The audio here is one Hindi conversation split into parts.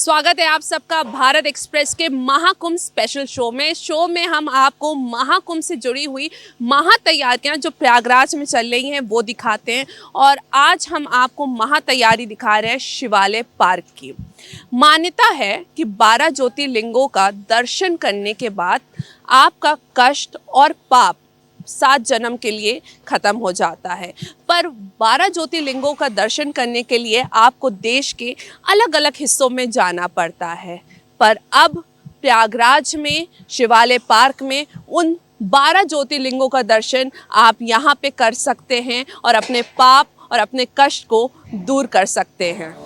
स्वागत है आप सबका भारत एक्सप्रेस के महाकुंभ स्पेशल शो में। शो में हम आपको महाकुंभ से जुड़ी हुई महातैयारियां जो प्रयागराज में चल रही हैं वो दिखाते हैं। और आज हम आपको महातैयारी दिखा रहे हैं शिवालय पार्क की। मान्यता है कि 12 ज्योतिर्लिंगों का दर्शन करने के बाद आपका कष्ट और पाप 7 जन्म के लिए ख़त्म हो जाता है। पर 12 ज्योतिर्लिंगों का दर्शन करने के लिए आपको देश के अलग अलग हिस्सों में जाना पड़ता है। पर अब प्रयागराज में शिवालय पार्क में उन 12 ज्योतिर्लिंगों का दर्शन आप यहाँ पे कर सकते हैं और अपने पाप और अपने कष्ट को दूर कर सकते हैं।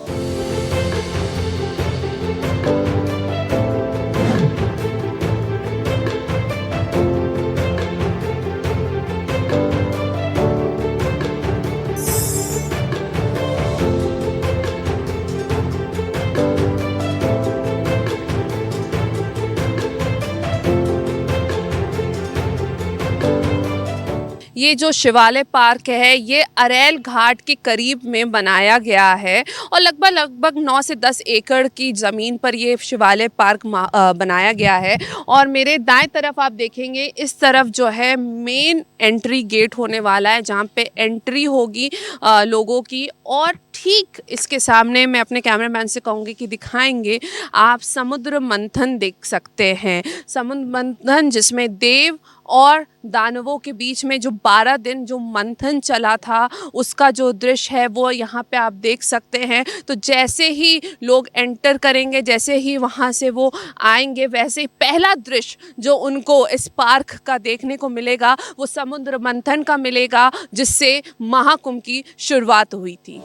ये जो शिवालय पार्क है ये अरेल घाट के करीब में बनाया गया है और लगभग 9 से 10 एकड़ की ज़मीन पर ये शिवालय पार्क बनाया गया है। और मेरे दाएं तरफ आप देखेंगे इस तरफ जो है मेन एंट्री गेट होने वाला है जहाँ पे एंट्री होगी लोगों की। और ठीक इसके सामने मैं अपने कैमरामैन से कहूँगी कि दिखाएंगे आप समुद्र मंथन देख सकते हैं। समुद्र मंथन जिसमें देव और दानवों के बीच में जो 12 दिन जो मंथन चला था उसका जो दृश्य है वो यहाँ पे आप देख सकते हैं। तो जैसे ही लोग एंटर करेंगे, जैसे ही वहाँ से वो आएंगे, वैसे ही पहला दृश्य जो उनको इस पार्क का देखने को मिलेगा वो समुद्र मंथन का मिलेगा जिससे महाकुंभ की शुरुआत हुई थी।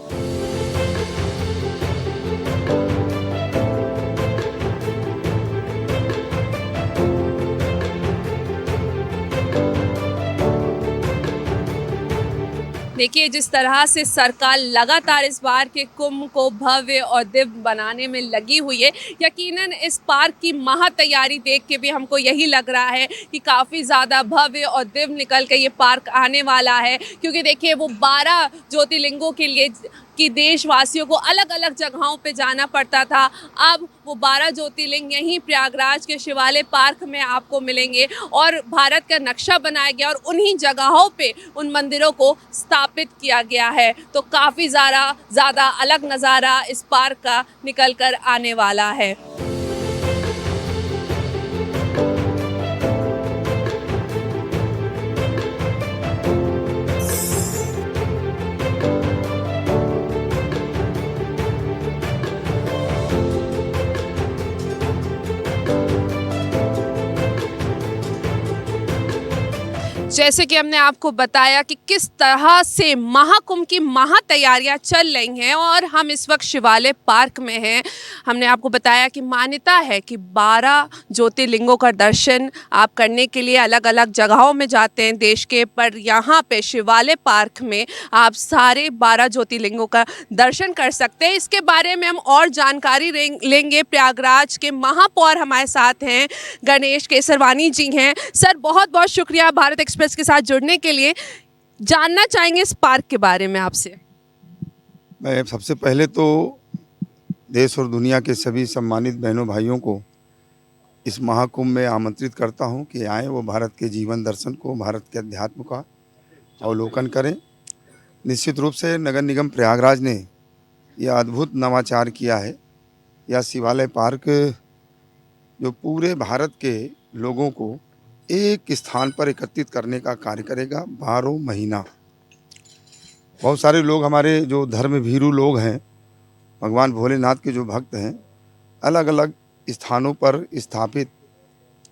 देखिए जिस तरह से सरकार लगातार इस बार के कुंभ को भव्य और दिव्य बनाने में लगी हुई है, यकीनन इस पार्क की महातैयारी देख के भी हमको यही लग रहा है कि काफ़ी ज़्यादा भव्य और दिव्य निकल के ये पार्क आने वाला है। क्योंकि देखिए वो 12 ज्योतिर्लिंगों के लिए कि देशवासियों को अलग अलग जगहों पे जाना पड़ता था, अब वो 12 ज्योतिर्लिंग यहीं प्रयागराज के शिवालय पार्क में आपको मिलेंगे और भारत का नक्शा बनाया गया और उन्हीं जगहों पे उन मंदिरों को स्थापित किया गया है। तो काफ़ी ज़्यादा अलग नज़ारा इस पार्क का निकल कर आने वाला है। जैसे कि हमने आपको बताया कि किस तरह से महाकुंभ की महातैयारियां चल रही हैं और हम इस वक्त शिवालय पार्क में हैं। हमने आपको बताया कि मान्यता है कि 12 ज्योतिर्लिंगों का दर्शन आप करने के लिए अलग अलग जगहों में जाते हैं देश के, पर यहाँ पे शिवालय पार्क में आप सारे 12 ज्योतिर्लिंगों का दर्शन कर सकते हैं। इसके बारे में हम और जानकारी लेंगे। प्रयागराज के महापौर हमारे साथ हैं, गणेश केसरवानी जी हैं। सर बहुत बहुत शुक्रिया भारत एक्सप्रेस के साथ जुड़ने के लिए। जानना चाहेंगे इस पार्क के बारे में आपसे। मैं सबसे पहले तो देश और दुनिया के सभी सम्मानित बहनों भाइयों को इस महाकुंभ में आमंत्रित करता हूं कि आएँ, वो भारत के जीवन दर्शन को, भारत के अध्यात्म का अवलोकन करें। निश्चित रूप से नगर निगम प्रयागराज ने यह अद्भुत नवाचार किया है। यह शिवालय पार्क जो पूरे भारत के लोगों को एक स्थान पर एकत्रित करने का कार्य करेगा 12 महीना। बहुत सारे लोग हमारे जो धर्म भीरू लोग हैं, भगवान भोलेनाथ के जो भक्त हैं, अलग अलग स्थानों पर स्थापित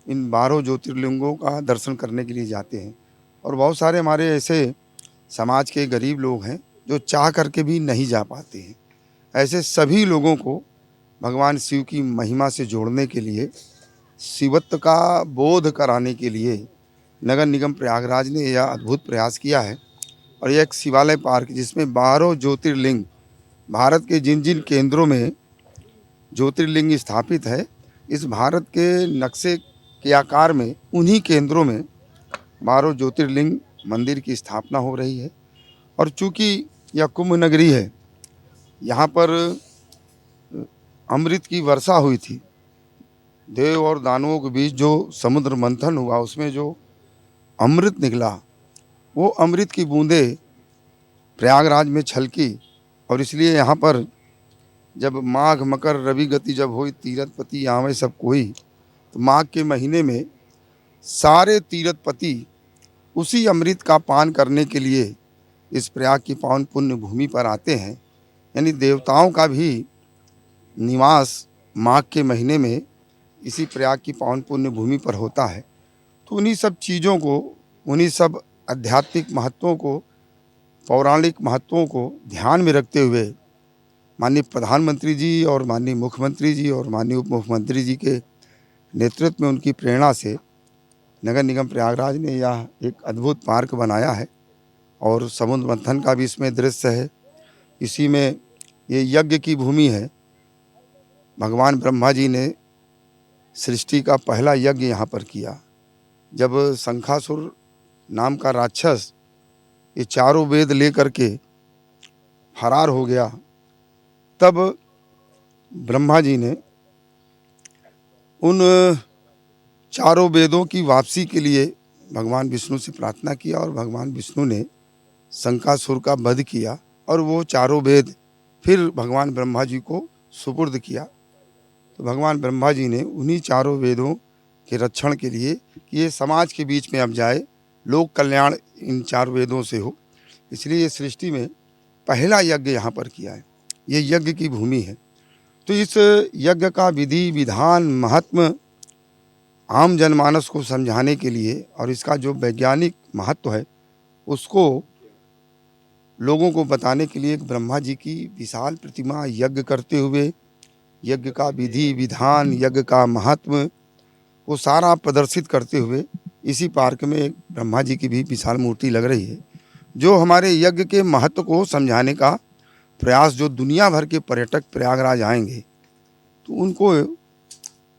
इन 12 ज्योतिर्लिंगों का दर्शन करने के लिए जाते हैं। और बहुत सारे हमारे ऐसे समाज के गरीब लोग हैं जो चाह करके भी नहीं जा पाते हैं। ऐसे सभी लोगों को भगवान शिव की महिमा से जोड़ने के लिए, शिवत्व का बोध कराने के लिए नगर निगम प्रयागराज ने यह अद्भुत प्रयास किया है। और यह एक शिवालय पार्क जिसमें 12 ज्योतिर्लिंग, भारत के जिन जिन केंद्रों में ज्योतिर्लिंग स्थापित है, इस भारत के नक्शे के आकार में उन्हीं केंद्रों में 12 ज्योतिर्लिंग मंदिर की स्थापना हो रही है। और चूँकि यह कुंभ नगरी है, यहाँ पर अमृत की वर्षा हुई थी, देव और दानवों के बीच जो समुद्र मंथन हुआ उसमें जो अमृत निकला, वो अमृत की बूंदें प्रयागराज में छलकी। और इसलिए यहाँ पर जब माघ मकर रवि गति जब हुई, तीर्थपति आवे सब कोई, तो माघ के महीने में सारे तीर्थपति उसी अमृत का पान करने के लिए इस प्रयाग की पावन पुण्य भूमि पर आते हैं। यानी देवताओं का भी निवास माघ के महीने में इसी प्रयाग की पावन पुण्य भूमि पर होता है। तो उन्हीं सब चीज़ों को, उन्हीं सब आध्यात्मिक महत्वों को, पौराणिक महत्वों को ध्यान में रखते हुए माननीय प्रधानमंत्री जी और माननीय मुख्यमंत्री जी और माननीय उप मुख्यमंत्री जी के नेतृत्व में, उनकी प्रेरणा से नगर निगम प्रयागराज ने यह एक अद्भुत पार्क बनाया है। और समुद्र मंथन का भी इसमें दृश्य है। इसी में ये यज्ञ की भूमि है। भगवान ब्रह्मा जी ने सृष्टि का पहला यज्ञ यहाँ पर किया। जब शंखासुर नाम का राक्षस ये चारों वेद लेकर के फरार हो गया, तब ब्रह्मा जी ने उन चारों वेदों की वापसी के लिए भगवान विष्णु से प्रार्थना किया और भगवान विष्णु ने शंखासुर का वध किया और वो चारों वेद फिर भगवान ब्रह्मा जी को सुपुर्द किया। तो भगवान ब्रह्मा जी ने उन्हीं चारों वेदों के रक्षण के लिए कि ये समाज के बीच में अब जाए, लोक कल्याण इन चार वेदों से हो, इसलिए ये सृष्टि में पहला यज्ञ यहाँ पर किया है। ये यज्ञ की भूमि है। तो इस यज्ञ का विधि विधान महत्व आम जनमानस को समझाने के लिए और इसका जो वैज्ञानिक महत्व है उसको लोगों को बताने के लिए एक ब्रह्मा जी की विशाल प्रतिमा यज्ञ करते हुए, यज्ञ का विधि विधान, यज्ञ का महत्व वो सारा प्रदर्शित करते हुए इसी पार्क में एक ब्रह्मा जी की भी विशाल मूर्ति लग रही है, जो हमारे यज्ञ के महत्व को समझाने का प्रयास, जो दुनिया भर के पर्यटक प्रयागराज आएंगे तो उनको,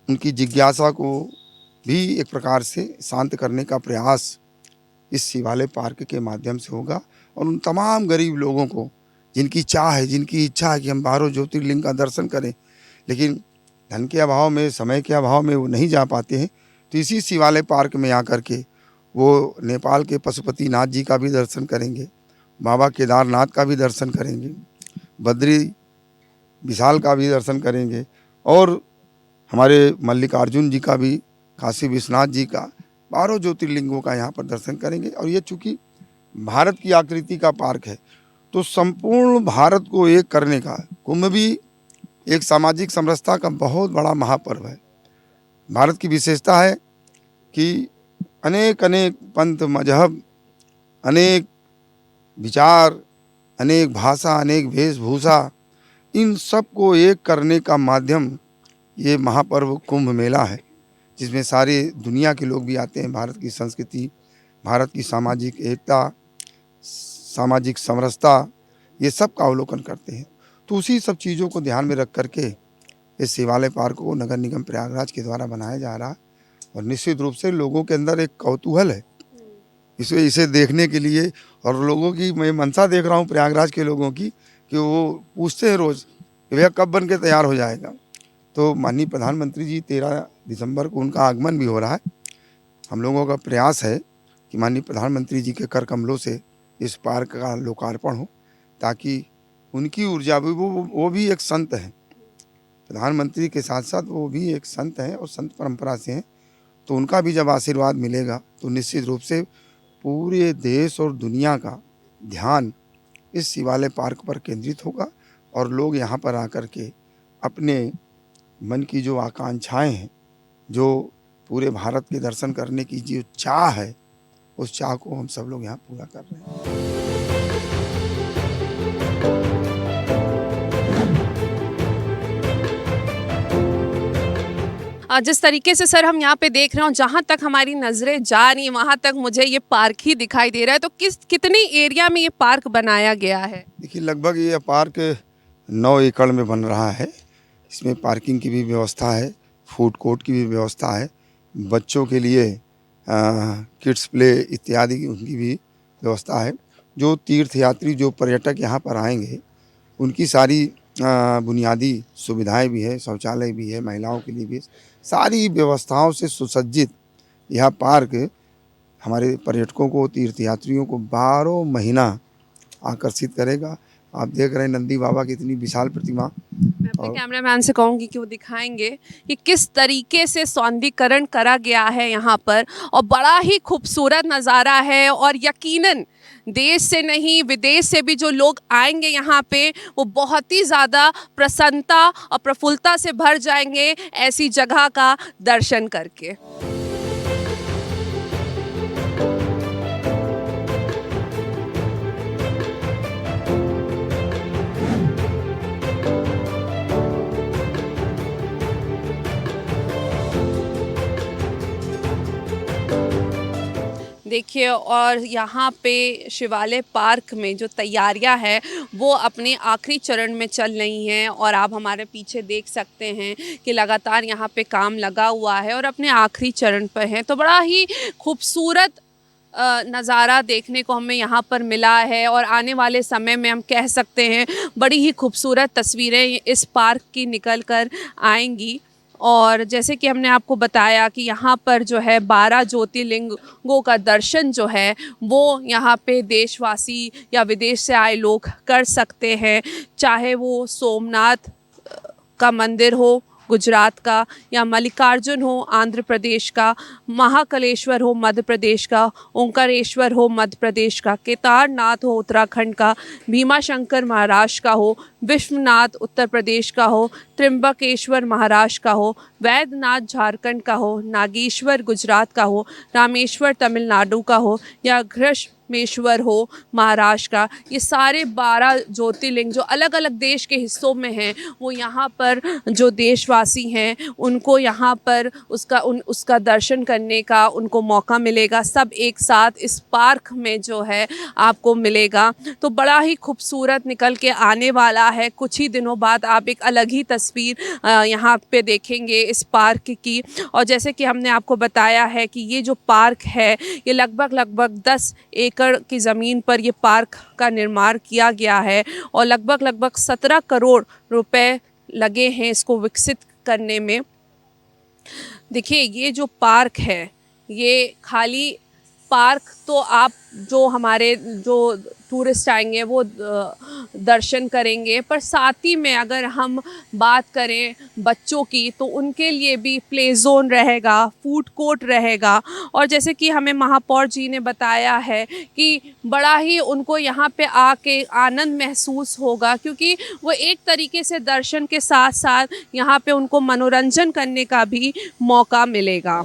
उनकी जिज्ञासा को भी एक प्रकार से शांत करने का प्रयास इस शिवालय पार्क के माध्यम से होगा। और उन तमाम गरीब लोगों को जिनकी चाह है, जिनकी इच्छा है कि हम 12 ज्योतिर्लिंग का दर्शन करें, लेकिन धन के अभाव में, समय के अभाव में वो नहीं जा पाते हैं, तो इसी शिवालय पार्क में आकर के वो नेपाल के पशुपतिनाथ जी का भी दर्शन करेंगे, बाबा केदारनाथ का भी दर्शन करेंगे, बद्री विशाल का भी दर्शन करेंगे और हमारे मल्लिकार्जुन जी का भी, काशी विश्वनाथ जी का, 12 ज्योतिर्लिंगों का यहाँ पर दर्शन करेंगे। और ये चूँकि भारत की आकृति का पार्क है तो संपूर्ण भारत को एक करने का कुंभ भी एक सामाजिक समरसता का बहुत बड़ा महापर्व है। भारत की विशेषता है कि अनेक अनेक पंथ मजहब, अनेक विचार, अनेक भाषा, अनेक वेशभूषा, इन सब को एक करने का माध्यम ये महापर्व कुंभ मेला है, जिसमें सारी दुनिया के लोग भी आते हैं। भारत की संस्कृति, भारत की सामाजिक एकता, सामाजिक समरसता, ये सब का अवलोकन करते हैं। तो उसी सब चीज़ों को ध्यान में रख करके इस शिवालय पार्क को नगर निगम प्रयागराज के द्वारा बनाया जा रहा है। और निश्चित रूप से लोगों के अंदर एक कौतूहल है इसे देखने के लिए। और लोगों की मैं मंशा देख रहा हूँ प्रयागराज के लोगों की, कि वो पूछते हैं रोज़ कि भैया कब बन के तैयार हो जाएगा। तो माननीय प्रधानमंत्री जी 13 दिसंबर को उनका आगमन भी हो रहा है। हम लोगों का प्रयास है कि माननीय प्रधानमंत्री जी के कर कमलों से इस पार्क का लोकार्पण हो, ताकि उनकी ऊर्जा भी, वो भी एक संत हैं, प्रधानमंत्री के साथ साथ वो भी एक संत हैं और संत परंपरा से हैं। तो उनका भी जब आशीर्वाद मिलेगा तो निश्चित रूप से पूरे देश और दुनिया का ध्यान इस शिवालय पार्क पर केंद्रित होगा और लोग यहाँ पर आकर के अपने मन की जो आकांक्षाएं हैं, जो पूरे भारत के दर्शन करने की जो चाह है, उस चाह को हम सब लोग यहाँ पूरा कर रहे हैं। जिस तरीके से सर हम यहाँ पे देख रहे हो, जहाँ तक हमारी नज़रें जा रही हैं वहाँ तक मुझे ये पार्क ही दिखाई दे रहा है। तो कितनी एरिया में ये पार्क बनाया गया है? देखिए, लगभग ये पार्क 9 एकड़ में बन रहा है। इसमें पार्किंग की भी व्यवस्था है, फूड कोर्ट की भी व्यवस्था है, बच्चों के लिए किड्स प्ले इत्यादि उनकी भी व्यवस्था है। जो तीर्थयात्री, जो पर्यटक यहाँ पर आएंगे, उनकी सारी बुनियादी सुविधाएं भी है, शौचालय भी है, महिलाओं के लिए भी सारी व्यवस्थाओं से सुसज्जित यह पार्क हमारे पर्यटकों को, तीर्थयात्रियों को 12 महीना आकर्षित करेगा। आप देख रहे हैं नंदी बाबा की इतनी विशाल प्रतिमा। मैं अपने कैमरामैन से कहूँगी कि वो दिखाएंगे कि किस तरीके से सौंदर्यीकरण करा गया है यहाँ पर, और बड़ा ही खूबसूरत नज़ारा है। और यकीनन देश से नहीं विदेश से भी जो लोग आएंगे यहाँ पे, वो बहुत ही ज़्यादा प्रसन्नता और प्रफुल्लता से भर जाएंगे ऐसी जगह का दर्शन करके। देखिए, और यहाँ पे शिवालय पार्क में जो तैयारियां हैं वो अपने आखिरी चरण में चल रही हैं, और आप हमारे पीछे देख सकते हैं कि लगातार यहाँ पे काम लगा हुआ है और अपने आखिरी चरण पर है। तो बड़ा ही खूबसूरत नज़ारा देखने को हमें यहाँ पर मिला है, और आने वाले समय में हम कह सकते हैं बड़ी ही खूबसूरत तस्वीरें इस पार्क की निकल कर आएंगी। और जैसे कि हमने आपको बताया कि यहाँ पर जो है 12 ज्योतिर्लिंगों का दर्शन जो है वो यहाँ पे देशवासी या विदेश से आए लोग कर सकते हैं, चाहे वो सोमनाथ का मंदिर हो गुजरात का, या मल्लिकार्जुन हो आंध्र प्रदेश का, महाकालेश्वर हो मध्य प्रदेश का, ओंकारेश्वर हो मध्य प्रदेश का, केदारनाथ हो उत्तराखंड का, भीमाशंकर महाराष्ट्र का हो, विश्वनाथ उत्तर प्रदेश का हो, त्र्यंबकेश्वर महाराष्ट्र का हो, वैद्यनाथ झारखंड का हो, नागेश्वर गुजरात का हो, रामेश्वर तमिलनाडु का हो, या घृष्मेश्वर हो महाराष्ट्र का, ये सारे 12 ज्योतिर्लिंग जो अलग अलग देश के हिस्सों में हैं, वो यहाँ पर जो देशवासी हैं उनको यहाँ पर उसका दर्शन करने का उनको मौका मिलेगा। सब एक साथ इस पार्क में जो है आपको मिलेगा। तो बड़ा ही खूबसूरत निकल के आने वाला है। कुछ ही दिनों बाद आप एक अलग ही तस्वीर यहाँ पे देखेंगे इस पार्क की। और जैसे कि हमने आपको बताया है कि ये जो पार्क है ये लगभग 10 एकड़ की ज़मीन पर ये पार्क का निर्माण किया गया है, और लगभग 17 करोड़ रुपए लगे हैं इसको विकसित करने में। देखिए, ये जो पार्क है ये खाली पार्क तो आप जो हमारे जो टूरिस्ट आएंगे वो दर्शन करेंगे, पर साथ ही में अगर हम बात करें बच्चों की तो उनके लिए भी प्ले ज़ोन रहेगा, फूड कोर्ट रहेगा। और जैसे कि हमें महापौर जी ने बताया है कि बड़ा ही उनको यहाँ पे आके आनंद महसूस होगा, क्योंकि वो एक तरीके से दर्शन के साथ साथ यहाँ पे उनको मनोरंजन करने का भी मौका मिलेगा।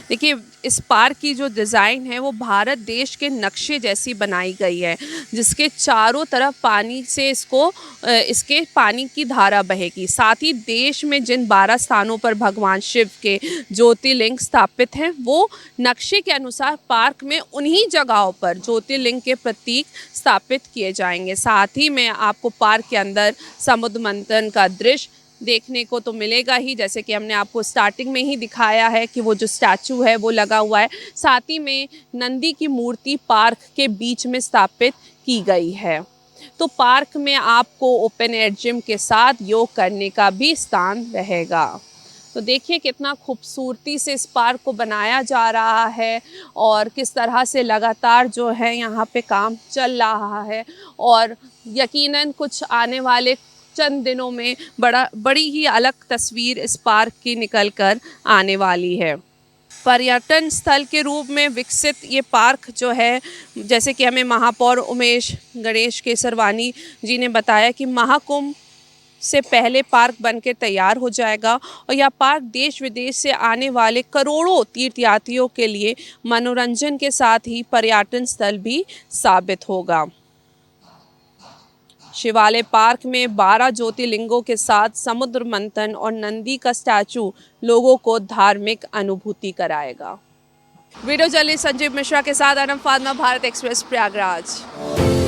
देखिए, इस पार्क की जो डिज़ाइन है वो भारत देश के नक्शे जैसी बनाई गई है, जिसके चारों तरफ पानी से इसके पानी की धारा बहेगी। साथ ही देश में जिन 12 स्थानों पर भगवान शिव के ज्योतिर्लिंग स्थापित हैं वो नक्शे के अनुसार पार्क में उन्हीं जगहों पर ज्योतिर्लिंग के प्रतीक स्थापित किए जाएंगे। साथ ही में आपको पार्क के अंदर समुद्र मंथन का दृश्य देखने को तो मिलेगा ही, जैसे कि हमने आपको स्टार्टिंग में ही दिखाया है कि वो जो स्टैचू है वो लगा हुआ है। साथ ही में नंदी की मूर्ति पार्क के बीच में स्थापित की गई है। तो पार्क में आपको ओपन एयर जिम के साथ योग करने का भी स्थान रहेगा। तो देखिए कितना खूबसूरती से इस पार्क को बनाया जा रहा है और किस तरह से लगातार जो है यहाँ पे काम चल रहा है, और यकीनन कुछ आने वाले चंद दिनों में बड़ी ही अलग तस्वीर इस पार्क की निकल कर आने वाली है। पर्यटन स्थल के रूप में विकसित ये पार्क जो है, जैसे कि हमें महापौर उमेश गणेश केसरवानी जी ने बताया कि महाकुंभ से पहले पार्क बनके तैयार हो जाएगा, और यह पार्क देश विदेश से आने वाले करोड़ों तीर्थयात्रियों के लिए मनोरंजन के साथ ही पर्यटन स्थल भी साबित होगा। शिवालय पार्क में 12 ज्योतिर्लिंगों के साथ समुद्र मंथन और नंदी का स्टैचू लोगों को धार्मिक अनुभूति कराएगा। वीडियो जर्नलिस्ट संजीव मिश्रा के साथ अनम फातिमा, भारत एक्सप्रेस, प्रयागराज।